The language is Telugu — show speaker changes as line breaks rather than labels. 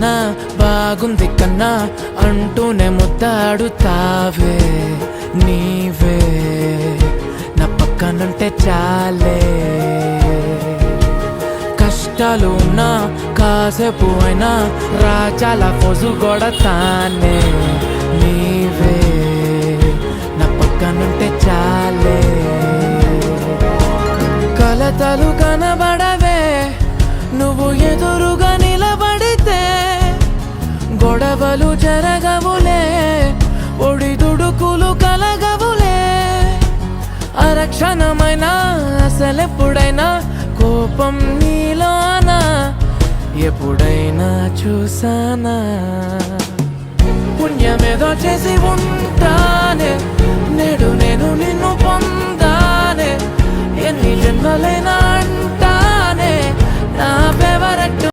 కన్నా బాగుంది కన్నా అంటూనే ముద్దాడుతావే నీవే నా పక్కనుంటే చాలే కష్టాలు ఉన్నా కాసేపు అయినా రాజాల ఫోజు కొడతానే నీవే నా పక్కనుంటే చాలే కలతలు కనబడవే నువ్వు ఎదురుగా నిలబడితే గొడవలు జరగవులే ఒడిదుడుకులు కలగవులే అరక్షణమైన అసలెప్పుడైనా కోపం నీలోనా ఎప్పుడైనా చూసానా పుణ్యమేదో చేసి ఉంటానే నేడు నేను నిన్ను పొందానే ఎన్ని జన్మలైనా